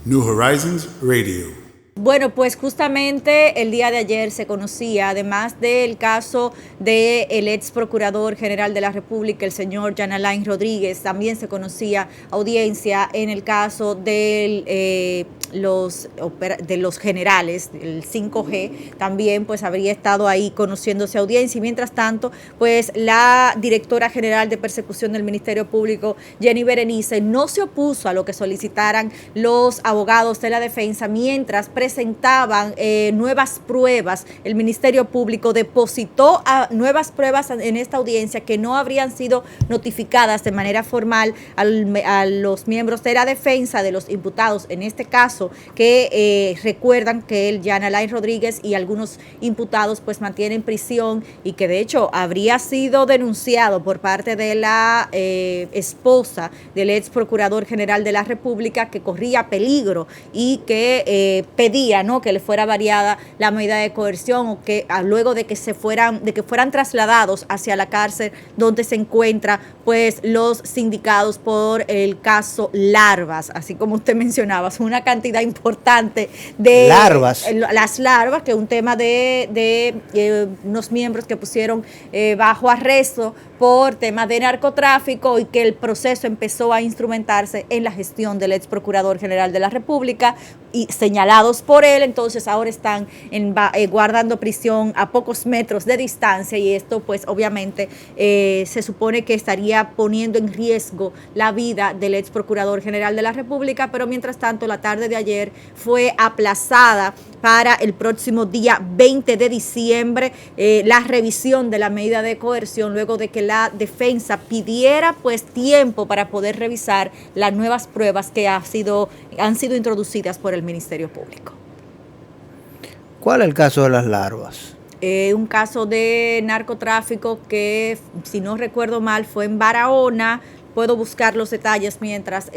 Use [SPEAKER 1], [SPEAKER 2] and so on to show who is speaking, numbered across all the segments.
[SPEAKER 1] New Horizons Radio.
[SPEAKER 2] Bueno, pues justamente el día de ayer se conocía, además del caso del ex procurador general de la República, el señor Jan Alain Rodríguez, también se conocía audiencia en el caso de los generales, el 5G, también pues habría estado ahí conociéndose audiencia, y mientras tanto, pues la directora general de persecución del Ministerio Público, Jenny Berenice, no se opuso a lo que solicitaran los abogados de la defensa mientras presentaban nuevas pruebas. El Ministerio Público depositó nuevas pruebas en esta audiencia que no habrían sido notificadas de manera formal a los miembros de la defensa de los imputados, en este caso, que recuerdan que el Jan Alain Rodríguez y algunos imputados pues mantienen prisión, y que de hecho habría sido denunciado por parte de la esposa del ex procurador general de la República, que corría peligro y que pedía, ¿no?, que le fuera variada la medida de coerción, o que luego de que fueran trasladados hacia la cárcel donde se encuentra pues los sindicados por el caso Larvas, así como usted mencionaba, son una cantidad importante de
[SPEAKER 3] larvas.
[SPEAKER 2] Las larvas, que es un tema de unos miembros que pusieron bajo arresto por temas de narcotráfico, y que el proceso empezó a instrumentarse en la gestión del ex procurador general de la República, y señalados por él. Entonces ahora están guardando prisión a pocos metros de distancia, y esto pues obviamente se supone que estaría poniendo en riesgo la vida del ex procurador general de la República. Pero mientras tanto, la tarde de ayer fue aplazada para el próximo día 20 de diciembre la revisión de la medida de coerción, luego de que la defensa pidiera pues tiempo para poder revisar las nuevas pruebas que han sido introducidas por el Ministerio Público.
[SPEAKER 3] ¿Cuál es el caso de las larvas?
[SPEAKER 2] Un caso de narcotráfico que, si no recuerdo mal, fue en Barahona. Puedo buscar los detalles mientras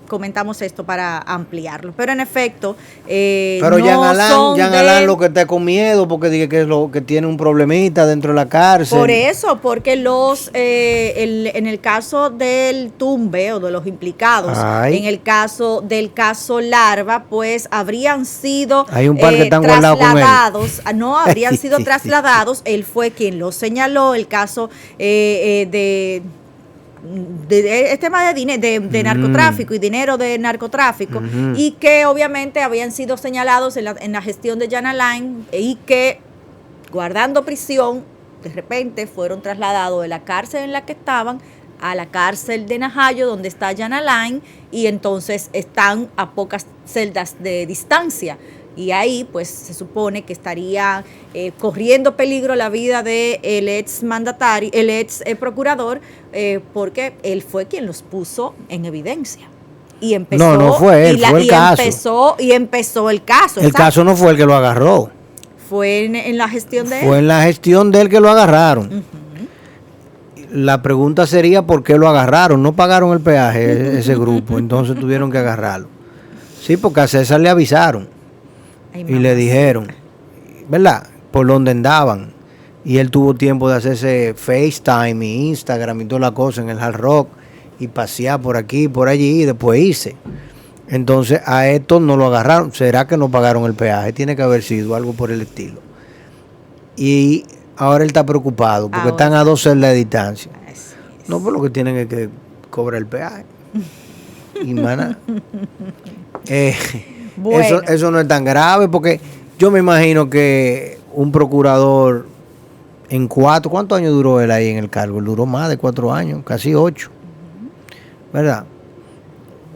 [SPEAKER 2] comentamos esto para ampliarlo. Pero en efecto,
[SPEAKER 3] pero
[SPEAKER 2] no
[SPEAKER 3] Jan Alain lo que está con miedo, porque dice que es lo que tiene un problemita dentro de la cárcel.
[SPEAKER 2] Por eso, porque en el caso del tumbe o de los implicados, en el caso del caso Larva, pues habrían sido
[SPEAKER 3] hay un par que están
[SPEAKER 2] trasladados, no habrían sido trasladados. Él fue quien lo señaló, el caso de tema de narcotráfico y dinero de narcotráfico, y que obviamente habían sido señalados en la gestión de Jan Alain, y que guardando prisión de repente fueron trasladados de la cárcel en la que estaban a la cárcel de Najayo, donde está Jan Alain, y entonces están a pocas celdas de distancia. Y ahí pues se supone que estaría corriendo peligro la vida del ex mandatario, el ex procurador, porque él fue quien los puso en evidencia. Y empezó,
[SPEAKER 3] no fue él, fue el caso.
[SPEAKER 2] Empezó el caso.
[SPEAKER 3] El caso no fue el que lo agarró.
[SPEAKER 2] Fue en la gestión de él.
[SPEAKER 3] Fue en la gestión de él que lo agarraron. La pregunta sería ¿por qué lo agarraron? No pagaron el peaje ese grupo, entonces tuvieron que agarrarlo. Sí, porque a César le avisaron. Y le dijeron, ¿verdad?, por dónde andaban. Y él tuvo tiempo de hacerse FaceTime y Instagram y toda la cosa en el Hard Rock, y pasear por aquí y por allí, y después irse. Entonces a estos no lo agarraron. ¿Será que no pagaron el peaje? Tiene que haber sido algo por el estilo. Y ahora él está preocupado porque están a 2 celdas de distancia. No, por lo que tienen es que cobrar el peaje. Y mana. Bueno. Eso no es tan grave, porque yo me imagino que un procurador ¿cuántos años duró él ahí en el cargo? Él duró más de 4 años, casi 8, ¿verdad?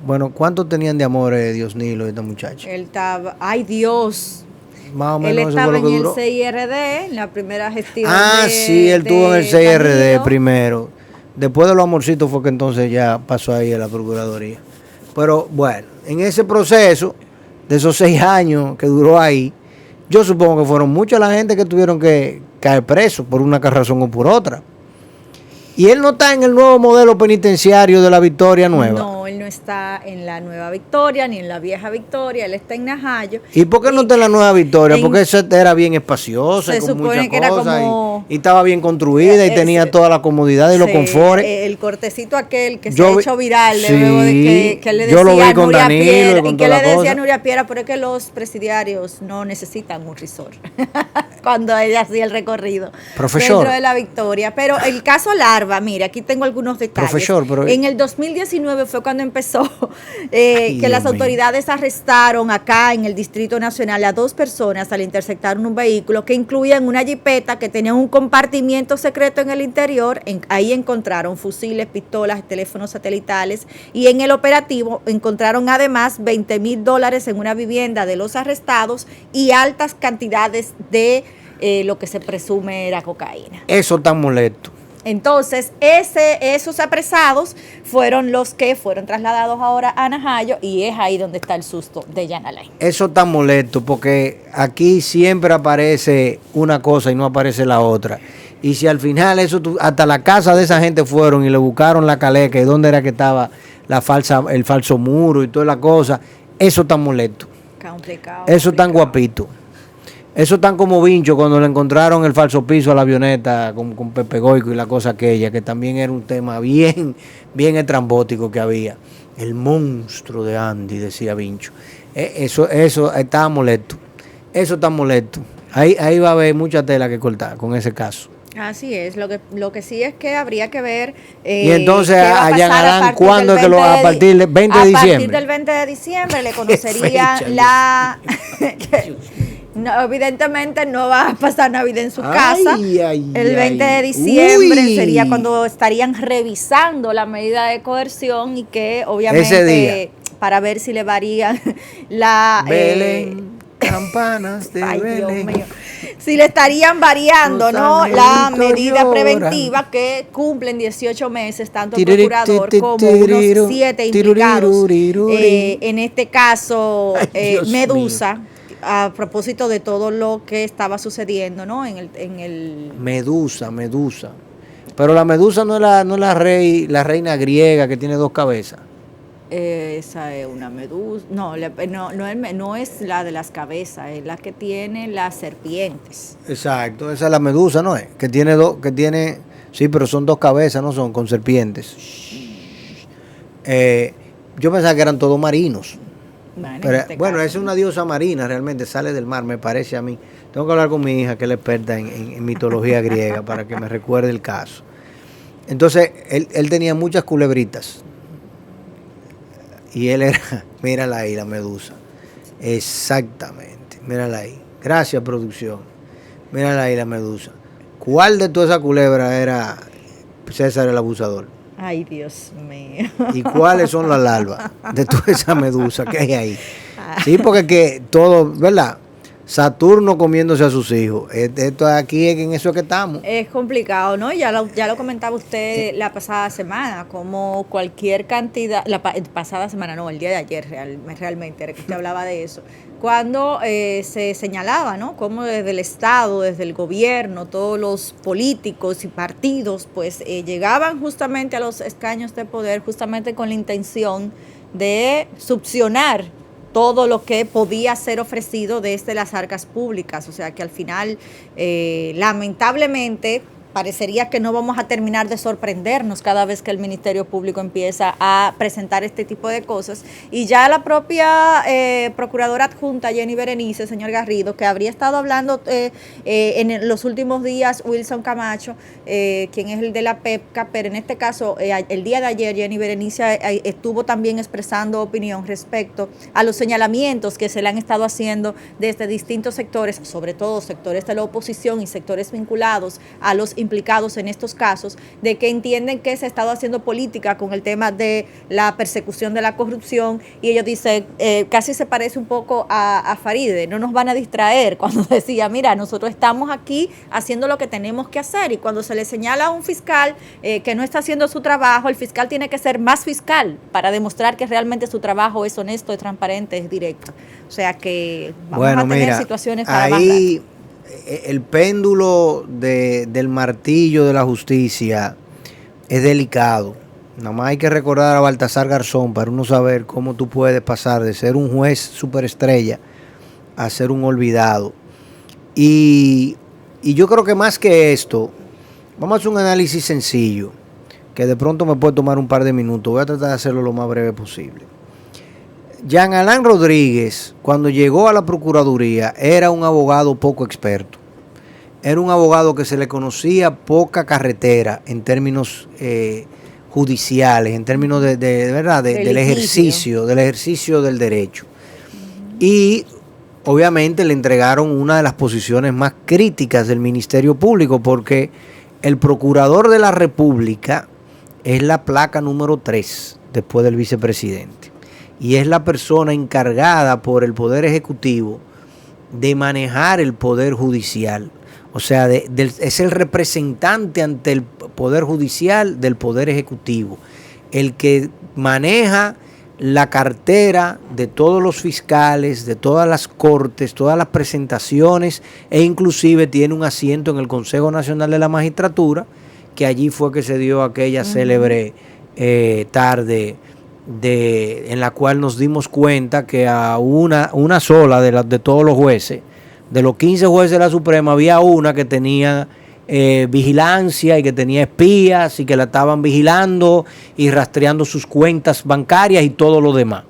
[SPEAKER 3] Bueno, ¿cuántos tenían de amor Dios Nilo esta muchacha?
[SPEAKER 2] Él estaba, ay Dios,
[SPEAKER 3] más o menos.
[SPEAKER 2] Él estaba
[SPEAKER 3] eso fue lo que
[SPEAKER 2] en
[SPEAKER 3] duró.
[SPEAKER 2] el CIRD, en la primera gestión.
[SPEAKER 3] Sí, él tuvo en el CIRD primero. Después de los amorcitos fue que entonces ya pasó ahí a la Procuraduría. Pero bueno, en ese proceso de esos 6 años que duró ahí, yo supongo que fueron mucha la gente que tuvieron que caer presos por una razón o por otra. Y él no está en el nuevo modelo penitenciario de la Victoria Nueva.
[SPEAKER 2] No, él no está en la Nueva Victoria ni en la Vieja Victoria, él está en Najayo.
[SPEAKER 3] ¿Y por qué no está en la Nueva Victoria? Porque esa era bien espaciosa,
[SPEAKER 2] se
[SPEAKER 3] y con
[SPEAKER 2] supone
[SPEAKER 3] muchas
[SPEAKER 2] que era
[SPEAKER 3] cosas,
[SPEAKER 2] como
[SPEAKER 3] y estaba bien construida y tenía toda la comodidad y los
[SPEAKER 2] sí,
[SPEAKER 3] confortes.
[SPEAKER 2] el cortecito aquel que se
[SPEAKER 3] Yo
[SPEAKER 2] ha
[SPEAKER 3] vi-
[SPEAKER 2] hecho viral,
[SPEAKER 3] sí,
[SPEAKER 2] luego de que le
[SPEAKER 3] yo lo
[SPEAKER 2] decía
[SPEAKER 3] vi con
[SPEAKER 2] Nuria
[SPEAKER 3] Danilo y
[SPEAKER 2] Piera,
[SPEAKER 3] con
[SPEAKER 2] y que
[SPEAKER 3] toda
[SPEAKER 2] le
[SPEAKER 3] la
[SPEAKER 2] decía
[SPEAKER 3] cosa.
[SPEAKER 2] Nuria Piera, pero es que los presidiarios no necesitan un resort cuando ella hacía el recorrido
[SPEAKER 3] Profesor.
[SPEAKER 2] dentro de la Victoria. Pero el caso Larva, mire, aquí tengo algunos detalles.
[SPEAKER 3] Profesor, pero
[SPEAKER 2] en el 2019 fue cuando empezó
[SPEAKER 3] Ay,
[SPEAKER 2] que las
[SPEAKER 3] Dios mío.
[SPEAKER 2] autoridades arrestaron acá en el Distrito Nacional a 2 personas al interceptar un vehículo que incluían una jipeta que tenía un compartimiento secreto en el interior. Ahí encontraron fusiles, pistolas, teléfonos satelitales, y en el operativo encontraron además $20,000 en una vivienda de los arrestados y altas cantidades de lo que se presume era cocaína.
[SPEAKER 3] Eso tan molesto.
[SPEAKER 2] Entonces, esos apresados fueron los que fueron trasladados ahora a Najayo, y es ahí donde está el susto de Yana Lain.
[SPEAKER 3] Eso tan molesto porque aquí siempre aparece una cosa y no aparece la otra. Y si al final hasta la casa de esa gente fueron y le buscaron la caleca y dónde era que estaba el falso muro y toda la cosa, eso tan molesto.
[SPEAKER 2] Complicado.
[SPEAKER 3] Eso tan guapito. Eso tan como Vincho cuando le encontraron el falso piso a la avioneta con Pepe Goico y la cosa aquella, que también era un tema bien estrambótico que había. El monstruo de Andy, decía Vincho. Eso estaba molesto. Eso está molesto. Ahí va a haber mucha tela que cortar con ese caso.
[SPEAKER 2] Así es, lo que sí es que habría que ver.
[SPEAKER 3] Y entonces
[SPEAKER 2] qué va a
[SPEAKER 3] allá en
[SPEAKER 2] pasar
[SPEAKER 3] Adán,
[SPEAKER 2] partir
[SPEAKER 3] ¿cuándo
[SPEAKER 2] del
[SPEAKER 3] es que a partir del 20 de
[SPEAKER 2] A
[SPEAKER 3] diciembre?
[SPEAKER 2] partir del 20 de diciembre le conocería
[SPEAKER 3] fecha,
[SPEAKER 2] la. No, evidentemente no va a pasar Navidad en su casa. El 20 de diciembre
[SPEAKER 3] Uy.
[SPEAKER 2] sería cuando estarían revisando la medida de coerción, y que obviamente
[SPEAKER 3] Ese día.
[SPEAKER 2] para ver si le varían la.
[SPEAKER 3] Belén, campanas de
[SPEAKER 2] Ay, Dios
[SPEAKER 3] Belén.
[SPEAKER 2] mío. Si le estarían variando,
[SPEAKER 3] Los
[SPEAKER 2] ¿no?, la
[SPEAKER 3] angelitos
[SPEAKER 2] medida
[SPEAKER 3] lloran.
[SPEAKER 2] preventiva, que cumplen 18 meses, tanto el
[SPEAKER 3] Tiriri,
[SPEAKER 2] procurador
[SPEAKER 3] ti, ti,
[SPEAKER 2] como
[SPEAKER 3] tiririru,
[SPEAKER 2] unos 7 implicados.
[SPEAKER 3] tiruriruri.
[SPEAKER 2] En este caso,
[SPEAKER 3] Ay, Dios
[SPEAKER 2] Medusa, a propósito de todo lo que estaba sucediendo, ¿no?, en el
[SPEAKER 3] Medusa. Pero la Medusa no es la reina griega que tiene 2 cabezas.
[SPEAKER 2] esa es una medusa. No, no es la de las cabezas, es la que tiene las serpientes.
[SPEAKER 3] Exacto, esa es la Medusa, ¿no es? Que tiene sí, pero son 2 cabezas, no son con serpientes. Yo pensaba que eran todos marinos. Pero, bueno, esa es una diosa marina, realmente sale del mar, me parece a mí. Tengo que hablar con mi hija, que es la experta en mitología griega, para que me recuerde el caso. Entonces, él tenía muchas culebritas. Y él era, mírala ahí, la Medusa. Exactamente, mírala ahí. Gracias, producción. Mírala ahí, la Medusa. ¿Cuál de todas esas culebras era César el abusador?
[SPEAKER 2] Ay, Dios mío.
[SPEAKER 3] ¿Y cuáles son las larvas de toda esa medusa que hay ahí? Sí, porque que todo, ¿verdad? Saturno comiéndose a sus hijos. Esto aquí es en eso que estamos.
[SPEAKER 2] Es complicado, ¿no? Ya lo comentaba usted la pasada semana, como cualquier cantidad, pasada semana no, el día de ayer realmente, era que usted hablaba de eso, cuando se señalaba, ¿no?, como desde el Estado, desde el gobierno, todos los políticos y partidos, pues llegaban justamente a los escaños de poder justamente con la intención de succionar todo lo que podía ser ofrecido desde las arcas públicas. O sea que al final, lamentablemente, parecería que no vamos a terminar de sorprendernos cada vez que el Ministerio Público empieza a presentar este tipo de cosas. Y ya la propia Procuradora Adjunta, Jenny Berenice, señor Garrido, que habría estado hablando en los últimos días, Wilson Camacho, quien es el de la PEPCA, pero en este caso, el día de ayer, Jenny Berenice estuvo también expresando opinión respecto a los señalamientos que se le han estado haciendo desde distintos sectores, sobre todo sectores de la oposición y sectores vinculados a los implicados en estos casos, de que entienden que se ha estado haciendo política con el tema de la persecución de la corrupción, y ellos dicen, casi se parece un poco a Faride, no nos van a distraer, cuando decía, mira, nosotros estamos aquí haciendo lo que tenemos que hacer, y cuando se le señala a un fiscal que no está haciendo su trabajo, el fiscal tiene que ser más fiscal para demostrar que realmente su trabajo es honesto, es transparente, es directo. O sea que vamos a tener situaciones para más
[SPEAKER 3] ahí el péndulo del martillo de la justicia es delicado. Nada más hay que recordar a Baltasar Garzón para uno saber cómo tú puedes pasar de ser un juez superestrella a ser un olvidado. Y yo creo que más que esto, vamos a hacer un análisis sencillo, que de pronto me puede tomar un par de minutos. Voy a tratar de hacerlo lo más breve posible. Jean Alain Rodríguez, cuando llegó a la Procuraduría, era un abogado poco experto. Era un abogado que se le conocía poca carretera en términos judiciales, en términos ¿verdad? Del ejercicio del derecho. Y obviamente le entregaron una de las posiciones más críticas del Ministerio Público, porque el Procurador de la República es la placa número 3 después del vicepresidente. Y es la persona encargada por el Poder Ejecutivo de manejar el Poder Judicial. O sea, es el representante ante el Poder Judicial del Poder Ejecutivo, el que maneja la cartera de todos los fiscales, de todas las cortes, todas las presentaciones, e inclusive tiene un asiento en el Consejo Nacional de la Magistratura, que allí fue que se dio aquella célebre tarde en la cual nos dimos cuenta que a una sola de todos los jueces, de los 15 jueces de la Suprema, había una que tenía vigilancia y que tenía espías y que la estaban vigilando y rastreando sus cuentas bancarias y todo lo demás.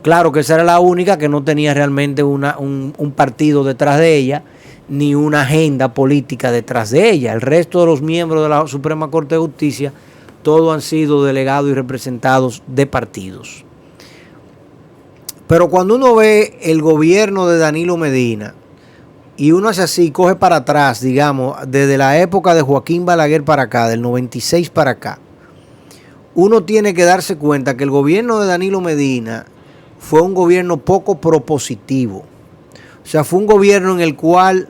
[SPEAKER 3] Claro que esa era la única que no tenía realmente un partido detrás de ella, ni una agenda política detrás de ella. El resto de los miembros de la Suprema Corte de Justicia, todos han sido delegados y representados de partidos. Pero cuando uno ve el gobierno de Danilo Medina, y uno hace así, coge para atrás, digamos, desde la época de Joaquín Balaguer para acá, del 96 para acá, uno tiene que darse cuenta que el gobierno de Danilo Medina fue un gobierno poco propositivo. O sea, fue un gobierno en el cual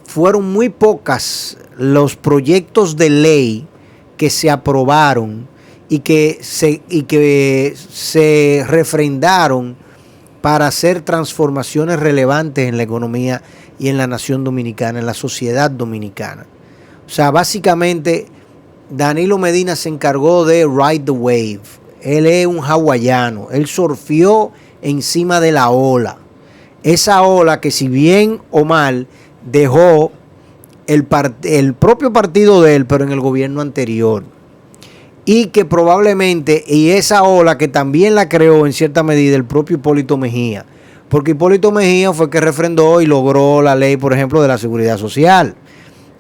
[SPEAKER 3] fueron muy pocas los proyectos de ley que se aprobaron y que se refrendaron para hacer transformaciones relevantes en la economía y en la nación dominicana, en la sociedad dominicana. O sea, básicamente Danilo Medina se encargó de ride the wave. Él es un hawaiano, él surfió encima de la ola. Esa ola que, si bien o mal, dejó el propio partido de él, pero en el gobierno anterior. Y que probablemente, y esa ola que también la creó en cierta medida el propio Hipólito Mejía, porque Hipólito Mejía fue el que refrendó y logró la ley, por ejemplo, de la seguridad social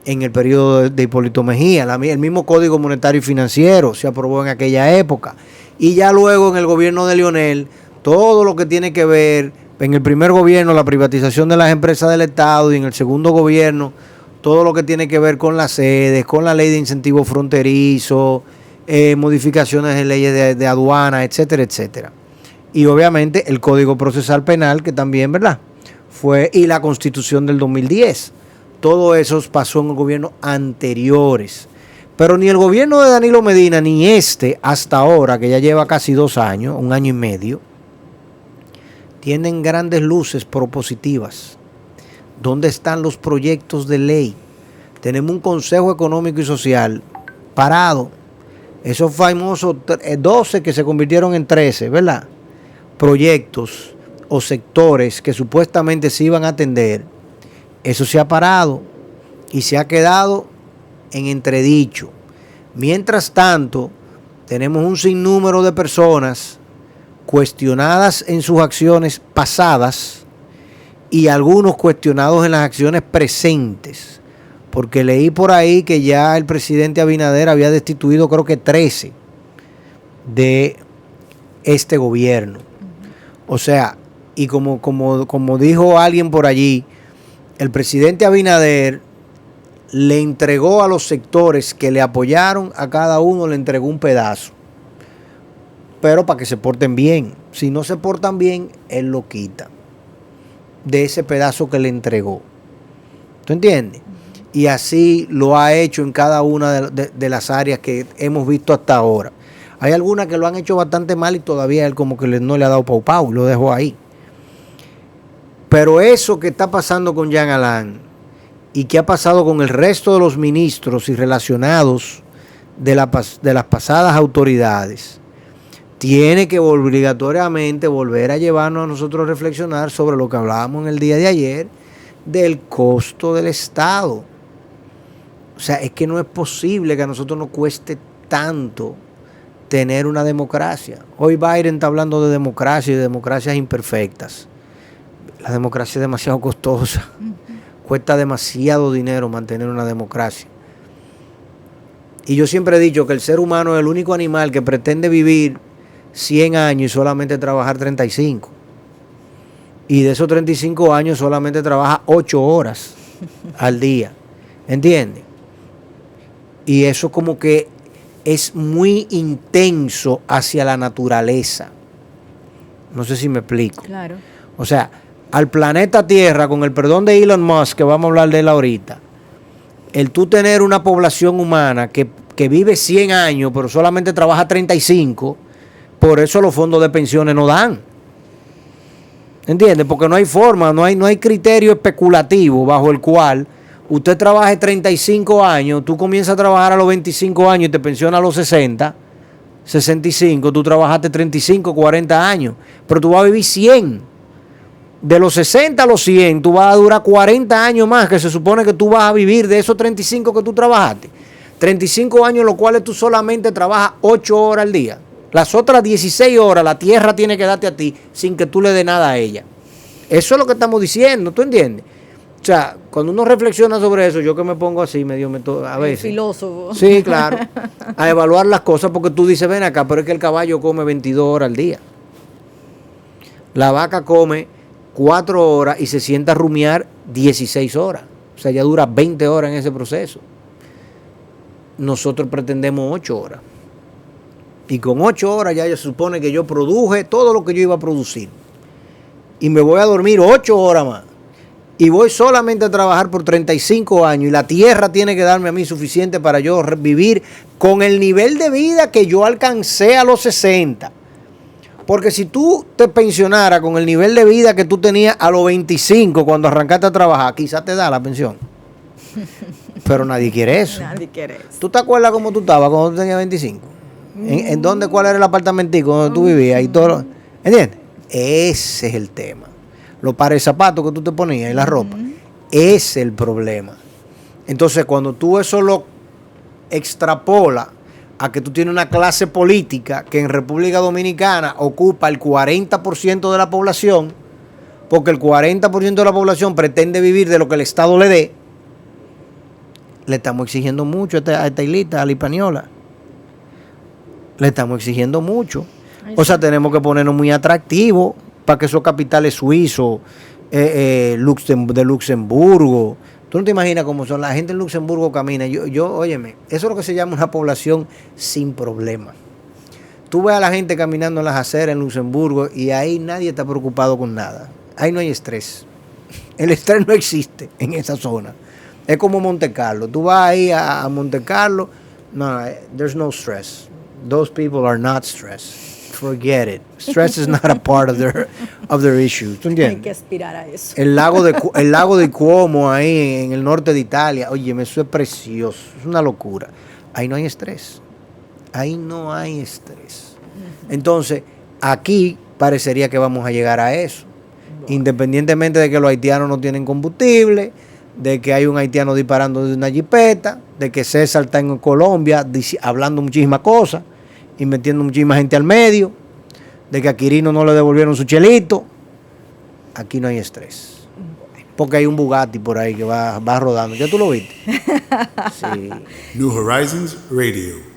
[SPEAKER 3] en el periodo de Hipólito Mejía. El mismo Código Monetario y Financiero se aprobó en aquella época. Y ya luego en el gobierno de Leonel, todo lo que tiene que ver, en el primer gobierno, la privatización de las empresas del Estado, y en el segundo gobierno, todo lo que tiene que ver con las sedes, con la ley de incentivos fronterizos, modificaciones de leyes de aduana, etcétera, etcétera. Y obviamente el Código Procesal Penal, que también, ¿verdad?, fue, y la Constitución del 2010. Todo eso pasó en los gobiernos anteriores. Pero ni el gobierno de Danilo Medina, ni este, hasta ahora, que ya lleva casi 2 años, 1 año y medio, tienen grandes luces propositivas. ¿Dónde están los proyectos de ley? Tenemos un Consejo Económico y Social parado. Esos famosos 12 que se convirtieron en 13, ¿verdad?, proyectos o sectores que supuestamente se iban a atender, eso se ha parado y se ha quedado en entredicho. Mientras tanto, tenemos un sinnúmero de personas cuestionadas en sus acciones pasadas y algunos cuestionados en las acciones presentes, porque leí por ahí que ya el presidente Abinader había destituido, creo que 13 de este gobierno. O sea, y como dijo alguien por allí, el presidente Abinader le entregó a los sectores que le apoyaron, a cada uno le entregó un pedazo, pero para que se porten bien. Si no se portan bien, él lo quita de ese pedazo que le entregó. ¿Tú entiendes? Y así lo ha hecho en cada una de las áreas que hemos visto hasta ahora. Hay algunas que lo han hecho bastante mal y todavía él como que no le ha dado pau y lo dejó ahí. Pero eso que está pasando con Jean Alain y que ha pasado con el resto de los ministros y relacionados de las pasadas autoridades tiene que obligatoriamente volver a llevarnos a nosotros a reflexionar sobre lo que hablábamos en el día de ayer del costo del Estado. O sea, es que no es posible que a nosotros nos cueste tanto tener una democracia. Hoy Biden está hablando de democracia y de democracias imperfectas. La democracia es demasiado costosa. Cuesta demasiado dinero mantener una democracia. Y yo siempre he dicho que el ser humano es el único animal que pretende vivir 100 años y solamente trabajar 35. Y de esos 35 años solamente trabaja 8 horas al día. ¿Entiendes? Y eso como que es muy intenso hacia la naturaleza. No sé si me explico.
[SPEAKER 2] Claro.
[SPEAKER 3] O sea, al planeta Tierra, con el perdón de Elon Musk, que vamos a hablar de él ahorita, el tú tener una población humana que vive 100 años, pero solamente trabaja 35, por eso los fondos de pensiones no dan. ¿Entiendes? Porque no hay forma, no hay criterio especulativo bajo el cual usted trabaje 35 años, tú comienzas a trabajar a los 25 años y te pensionas a los 60, 65, tú trabajaste 35, 40 años, pero tú vas a vivir 100. De los 60 a los 100, tú vas a durar 40 años más, que se supone que tú vas a vivir de esos 35 que tú trabajaste. 35 años en los cuales tú solamente trabajas 8 horas al día. Las otras 16 horas la tierra tiene que darte a ti sin que tú le des nada a ella. Eso es lo que estamos diciendo, ¿tú entiendes? O sea, cuando uno reflexiona sobre eso, yo que me pongo así, a veces.
[SPEAKER 2] Filósofo.
[SPEAKER 3] Sí, claro. A evaluar las cosas porque tú dices, ven acá, pero es que el caballo come 22 horas al día. La vaca come 4 horas y se sienta a rumiar 16 horas. O sea, ya dura 20 horas en ese proceso. Nosotros pretendemos 8 horas. Y con 8 horas ya se supone que yo produje todo lo que yo iba a producir. Y me voy a dormir 8 horas más. Y voy solamente a trabajar por 35 años. Y la tierra tiene que darme a mí suficiente para yo vivir con el nivel de vida que yo alcancé a los 60. Porque si tú te pensionaras con el nivel de vida que tú tenías a los 25 cuando arrancaste a trabajar, quizás te da la pensión. Pero nadie quiere eso.
[SPEAKER 2] Nadie quiere eso.
[SPEAKER 3] ¿Tú te acuerdas cómo tú estabas cuando tú tenías 25? ¿En dónde, cuál era el apartamentico donde tú vivías? Y todo, ¿entiendes? Ese es el tema. Los pares de zapatos que tú te ponías y la ropa. Ese es el problema. Entonces, cuando tú eso lo extrapolas a que tú tienes una clase política que en República Dominicana ocupa el 40% de la población, porque el 40% de la población pretende vivir de lo que el Estado le dé, le estamos exigiendo mucho a esta islita, a la Hispaniola. Le estamos exigiendo mucho. O sea, tenemos que ponernos muy atractivos para que esos capitales suizos, de Luxemburgo. Tú no te imaginas cómo son. La gente en Luxemburgo camina. Óyeme, eso es lo que se llama una población sin problemas. Tú ves a la gente caminando en las aceras en Luxemburgo y ahí nadie está preocupado con nada. Ahí no hay estrés. El estrés no existe en esa zona. Es como Monte Carlo. Tú vas ahí a Monte Carlo. No, there's no stress. Those people are not stressed. Forget it. Stress is not a part of their issues. ¿Tú entiendes?
[SPEAKER 2] Hay que aspirar a eso.
[SPEAKER 3] El lago de Como ahí en el norte de Italia. Oye, eso es precioso. Es una locura. Ahí no hay estrés. Ahí no hay estrés. Entonces, aquí parecería que vamos a llegar a eso. Independientemente de que los haitianos no tienen combustible, de que hay un haitiano disparando de una jipeta, de que César está en Colombia hablando muchísimas cosas y metiendo muchísima gente al medio, de que a Quirino no le devolvieron su chelito. Aquí no hay estrés. Porque hay un Bugatti por ahí que va rodando. ¿Ya tú lo viste? Sí.
[SPEAKER 1] New Horizons Radio.